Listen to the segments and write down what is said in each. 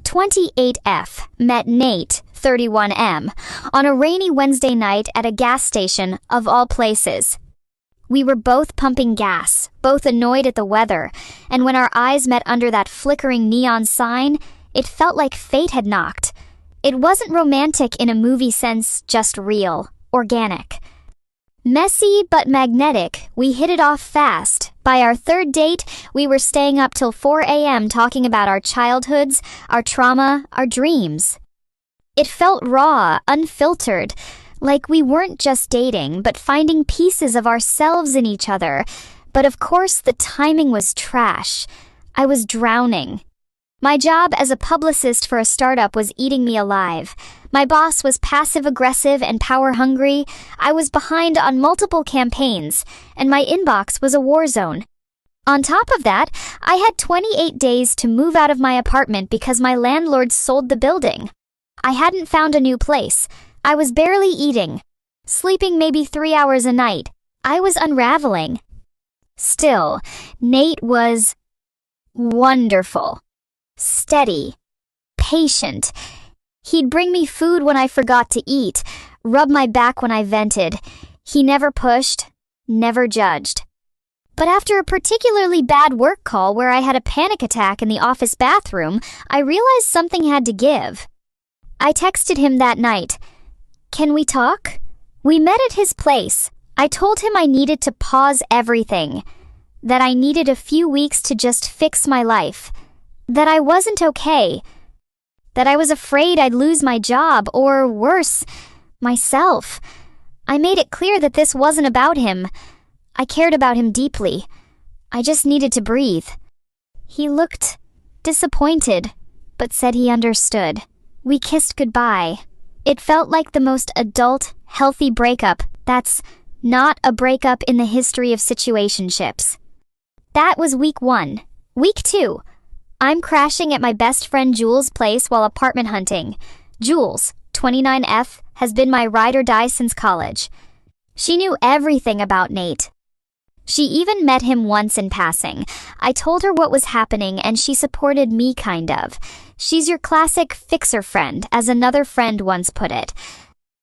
28F met Nate, 31M, on a rainy Wednesday night at a gas station, of all places. We were both pumping gas, both annoyed at the weather, and when our eyes met under that flickering neon sign, it felt like fate had knocked. It wasn't romantic in a movie sense, just real, organic. Messy but magnetic, we hit it off fast. By our third date, we were staying up till 4 a.m. talking about our childhoods, our trauma, our dreams. It felt raw, unfiltered, like we weren't just dating, but finding pieces of ourselves in each other. But of course, the timing was trash. I was drowning. My job as a publicist for a startup was eating me alive. My boss was passive-aggressive and power-hungry. I was behind on multiple campaigns, and my inbox was a war zone. On top of that, I had 28 days to move out of my apartment because my landlord sold the building. I hadn't found a new place. I was barely eating, sleeping maybe 3 hours a night. I was unraveling. Still, Nate was wonderful. Steady, patient. He'd bring me food when I forgot to eat, rub my back when I vented. He never pushed, never judged. But after a particularly bad work call where I had a panic attack in the office bathroom, I realized something had to give. I texted him that night. "Can we talk?" We met at his place. I told him I needed to pause everything, that I needed a few weeks to just fix my life. That I wasn't okay, that I was afraid I'd lose my job, or worse, myself. I made it clear that this wasn't about him. I cared about him deeply. I just needed to breathe. He looked disappointed, but said he understood. We kissed goodbye. It felt like the most adult, healthy breakup that's not a breakup in the history of situationships. That was week 1. Week 2. I'm crashing at my best friend Jules' place while apartment hunting. Jules, 29F, has been my ride or die since college. She knew everything about Nate. She even met him once in passing. I told her what was happening and she supported me, kind of. She's your classic fixer friend, as another friend once put it.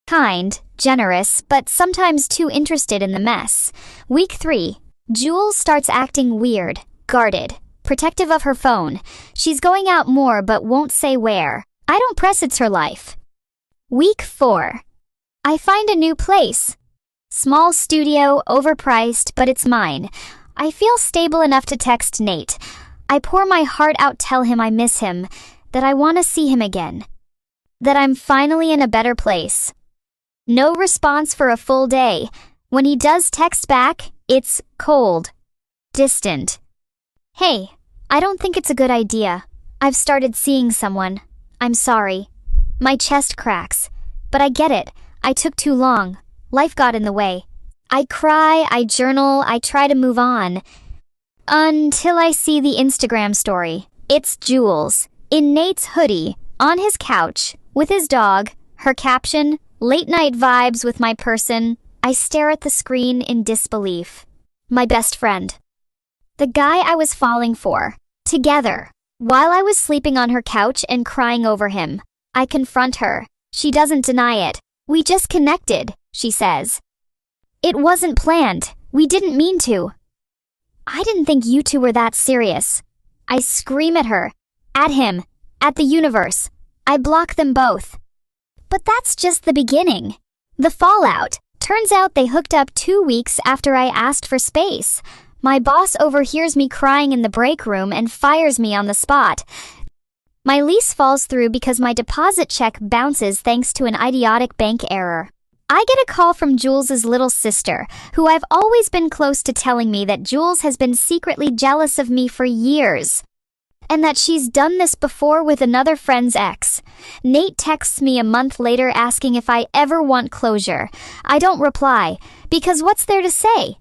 Kind, generous, but sometimes too interested in the mess. Week 3. Jules starts acting weird, guarded, protective of her phone. She's going out more but won't say where. I don't press, it's her life. Week 4. I find a new place. Small studio, overpriced, but it's mine. I feel stable enough to text Nate. I pour my heart out, tell him I miss him, that I want to see him again. That I'm finally in a better place. No response for a full day. When he does text back, it's cold, distant. "Hey, I don't think it's a good idea. I've started seeing someone. I'm sorry." My chest cracks. But I get it. I took too long. Life got in the way. I cry, I journal, I try to move on. Until I see the Instagram story. It's Jules, in Nate's hoodie, on his couch, with his dog. Her caption, "Late night vibes with my person." I stare at the screen in disbelief. My best friend. The guy I was falling for. Together. While I was sleeping on her couch and crying over him. I confront her. She doesn't deny it. "We just connected," she says. "It wasn't planned. We didn't mean to." "I didn't think you two were that serious." I scream at her. At him. At the universe. I block them both. But that's just the beginning. The fallout. Turns out they hooked up 2 weeks after I asked for space. My boss overhears me crying in the break room and fires me on the spot. My lease falls through because my deposit check bounces thanks to an idiotic bank error. I get a call from Jules' little sister, who I've always been close to, telling me that Jules has been secretly jealous of me for years. And that she's done this before with another friend's ex. Nate texts me a month later asking if I ever want closure. I don't reply, because what's there to say?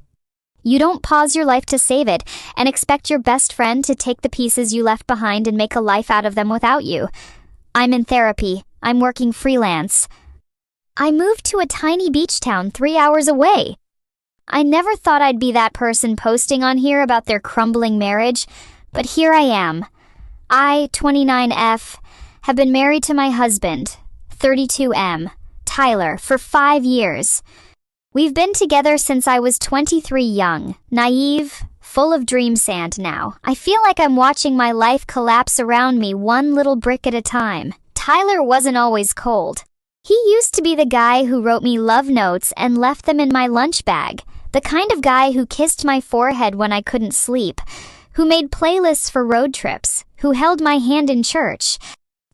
You don't pause your life to save it and expect your best friend to take the pieces you left behind and make a life out of them without you. I'm in therapy. I'm working freelance. I moved to a tiny beach town 3 hours away. I never thought I'd be that person posting on here about their crumbling marriage, but here I am. I, 29F, have been married to my husband, 32M, Tyler, for 5 years. We've been together since I was 23, young, naive, full of dream sand now. I feel like I'm watching my life collapse around me one little brick at a time. Tyler wasn't always cold. He used to be the guy who wrote me love notes and left them in my lunch bag, the kind of guy who kissed my forehead when I couldn't sleep, who made playlists for road trips, who held my hand in church.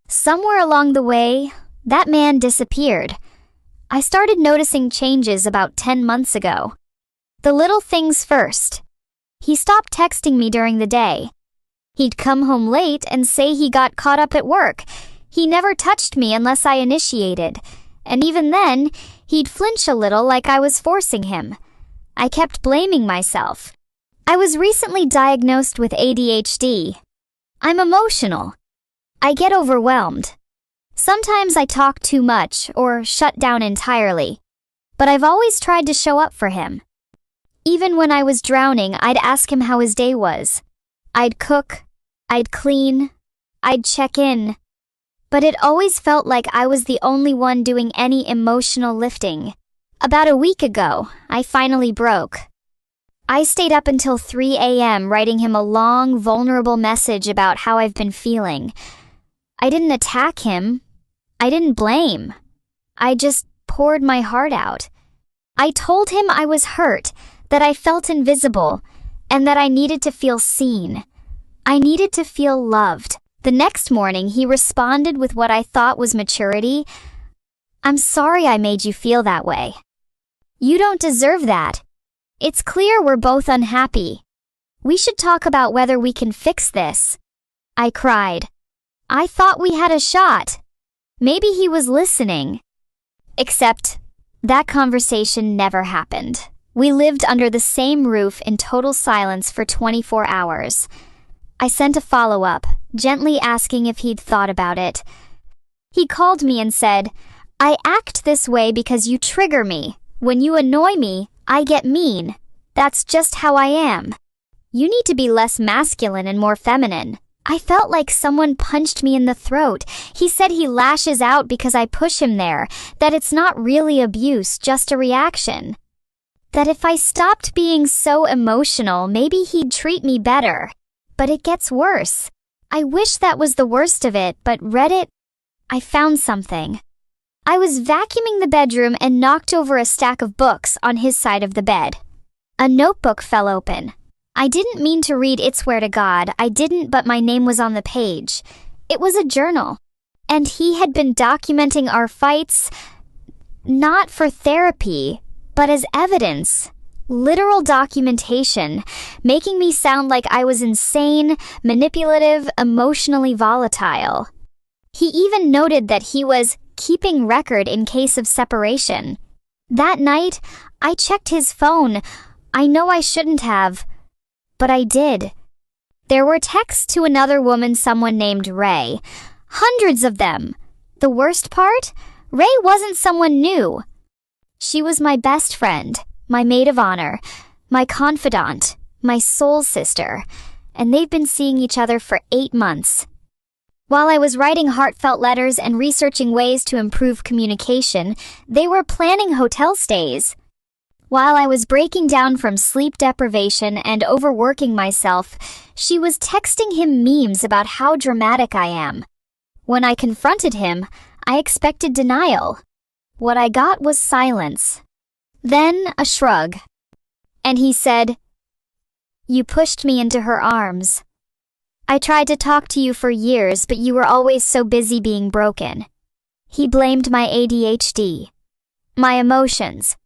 Somewhere along the way, that man disappeared. I started noticing changes about 10 months ago. The little things first. He stopped texting me during the day. He'd come home late and say he got caught up at work. He never touched me unless I initiated, and even then, he'd flinch a little like I was forcing him. I kept blaming myself. I was recently diagnosed with ADHD. I'm emotional. I get overwhelmed. Sometimes I talk too much or shut down entirely, but I've always tried to show up for him. Even when I was drowning, I'd ask him how his day was. I'd cook, I'd clean, I'd check in. But it always felt like I was the only one doing any emotional lifting. About a week ago, I finally broke. I stayed up until 3 a.m. writing him a long, vulnerable message about how I've been feeling. I didn't attack him. I didn't blame. I just poured my heart out. I told him I was hurt, that I felt invisible, and that I needed to feel seen. I needed to feel loved. The next morning, he responded with what I thought was maturity. I'm sorry I made you feel that way. You don't deserve that. It's clear we're both unhappy. We should talk about whether we can fix this. I cried. I thought we had a shot. Maybe he was listening. Except, that conversation never happened. We lived under the same roof in total silence for 24 hours. I sent a follow-up, gently asking if he'd thought about it. He called me and said, I act this way because you trigger me. When you annoy me, I get mean. That's just how I am. You need to be less masculine and more feminine. I felt like someone punched me in the throat. He said he lashes out because I push him there, that it's not really abuse, just a reaction. That if I stopped being so emotional, maybe he'd treat me better. But it gets worse. I wish that was the worst of it, but Reddit, I found something. I was vacuuming the bedroom and knocked over a stack of books on his side of the bed. A notebook fell open. I didn't mean to read It's Where to God, I didn't, but my name was on the page. It was a journal. And he had been documenting our fights, not for therapy, but as evidence. Literal documentation, making me sound like I was insane, manipulative, emotionally volatile. He even noted that he was keeping record in case of separation. That night, I checked his phone. I know I shouldn't have, but I did. There were texts to another woman, someone named Ray. Hundreds of them. The worst part? Ray wasn't someone new. She was my best friend, my maid of honor, my confidant, my soul sister, and they've been seeing each other for 8 months. While I was writing heartfelt letters and researching ways to improve communication, they were planning hotel stays. While I was breaking down from sleep deprivation and overworking myself, she was texting him memes about how dramatic I am. When I confronted him, I expected denial. What I got was silence. Then a shrug. And he said, "You pushed me into her arms. I tried to talk to you for years, but you were always so busy being broken." He blamed my ADHD, my emotions,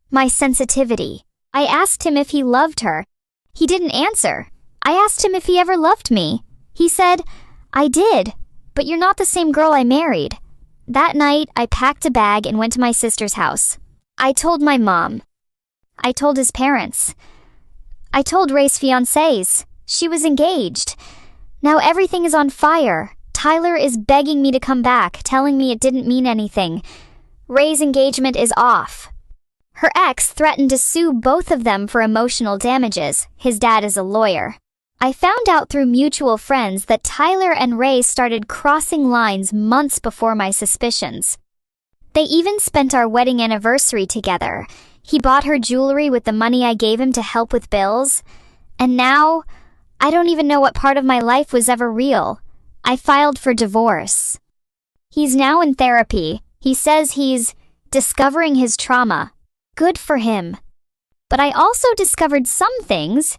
my sensitivity. I asked him if he loved her. He didn't answer. I asked him if he ever loved me. He said, "I did, but you're not the same girl I married." That night, I packed a bag and went to my sister's house. I told my mom. I told his parents. I told Ray's fiancés. She was engaged. Now everything is on fire. Tyler is begging me to come back, telling me it didn't mean anything. Ray's engagement is off. Her ex threatened to sue both of them for emotional damages. His dad is a lawyer. I found out through mutual friends that Tyler and Ray started crossing lines months before my suspicions. They even spent our wedding anniversary together. He bought her jewelry with the money I gave him to help with bills. And now, I don't even know what part of my life was ever real. I filed for divorce. He's now in therapy. He says he's discovering his trauma. Good for him. But I also discovered some things.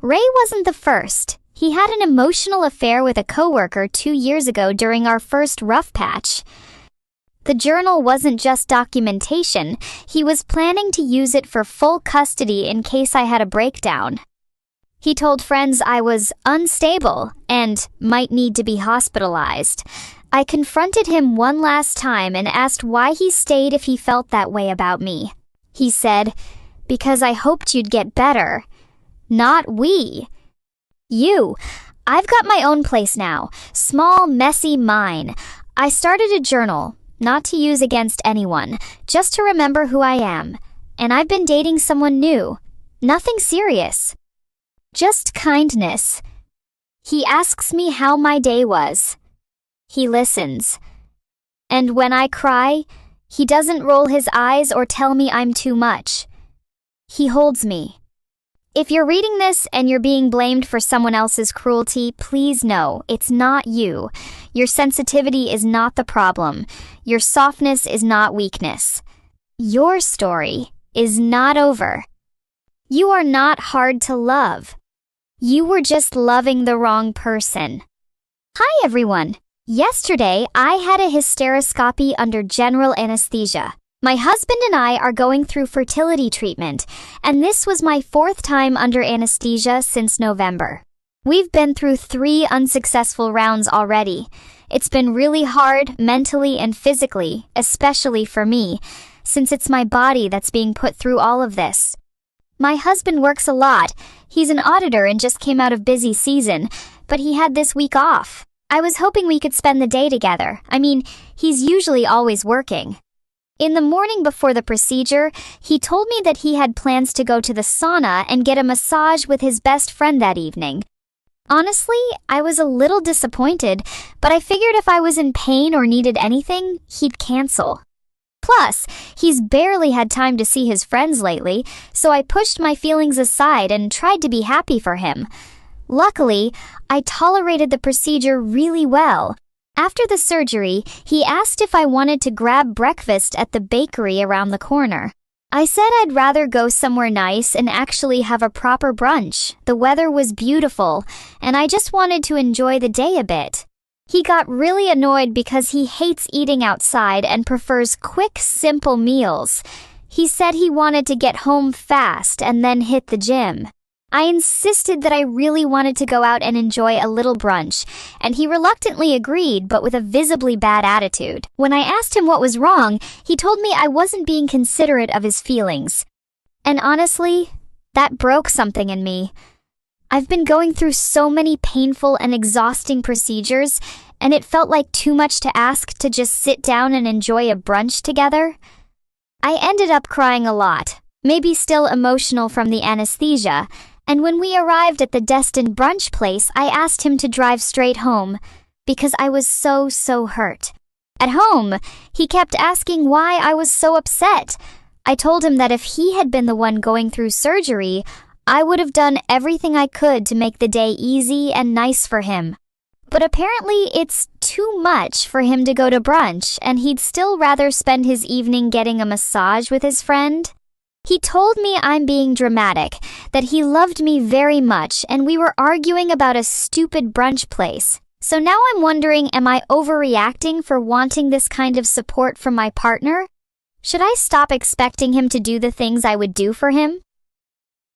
Ray wasn't the first. He had an emotional affair with a coworker 2 years ago during our first rough patch. The journal wasn't just documentation. He was planning to use it for full custody in case I had a breakdown. He told friends I was unstable and might need to be hospitalized. I confronted him one last time and asked why he stayed if he felt that way about me. He said, "Because I hoped you'd get better." Not we. You. I've got my own place now. Small, messy mine. I started a journal, not to use against anyone, just to remember who I am. And I've been dating someone new. Nothing serious. Just kindness. He asks me how my day was. He listens. And when I cry, he doesn't roll his eyes or tell me I'm too much. He holds me. If you're reading this and you're being blamed for someone else's cruelty, please know it's not you. Your sensitivity is not the problem. Your softness is not weakness. Your story is not over. You are not hard to love. You were just loving the wrong person. Hi everyone. Yesterday, I had a hysteroscopy under general anesthesia. My husband and I are going through fertility treatment, and this was my 4th time under anesthesia since November. We've been through 3 unsuccessful rounds already. It's been really hard mentally and physically, especially for me, since it's my body that's being put through all of this. My husband works a lot. He's an auditor and just came out of busy season, but he had this week off. I was hoping we could spend the day together. I mean, he's usually always working. In the morning before the procedure, he told me that he had plans to go to the sauna and get a massage with his best friend that evening. Honestly, I was a little disappointed, but I figured if I was in pain or needed anything, he'd cancel. Plus, he's barely had time to see his friends lately, so I pushed my feelings aside and tried to be happy for him. Luckily, I tolerated the procedure really well. After the surgery, he asked if I wanted to grab breakfast at the bakery around the corner. I said I'd rather go somewhere nice and actually have a proper brunch. The weather was beautiful, and I just wanted to enjoy the day a bit. He got really annoyed because he hates eating outside and prefers quick, simple meals. He said he wanted to get home fast and then hit the gym. I insisted that I really wanted to go out and enjoy a little brunch, and he reluctantly agreed, but with a visibly bad attitude. When I asked him what was wrong, he told me I wasn't being considerate of his feelings. And honestly, that broke something in me. I've been going through so many painful and exhausting procedures, and it felt like too much to ask to just sit down and enjoy a brunch together. I ended up crying a lot, maybe still emotional from the anesthesia, and when we arrived at the destined brunch place, I asked him to drive straight home, because I was so hurt. At home, he kept asking why I was so upset. I told him that if he had been the one going through surgery, I would have done everything I could to make the day easy and nice for him. But apparently it's too much for him to go to brunch, and he'd still rather spend his evening getting a massage with his friend. He told me I'm being dramatic, that he loved me very much, and we were arguing about a stupid brunch place. So now I'm wondering, am I overreacting for wanting this kind of support from my partner? Should I stop expecting him to do the things I would do for him?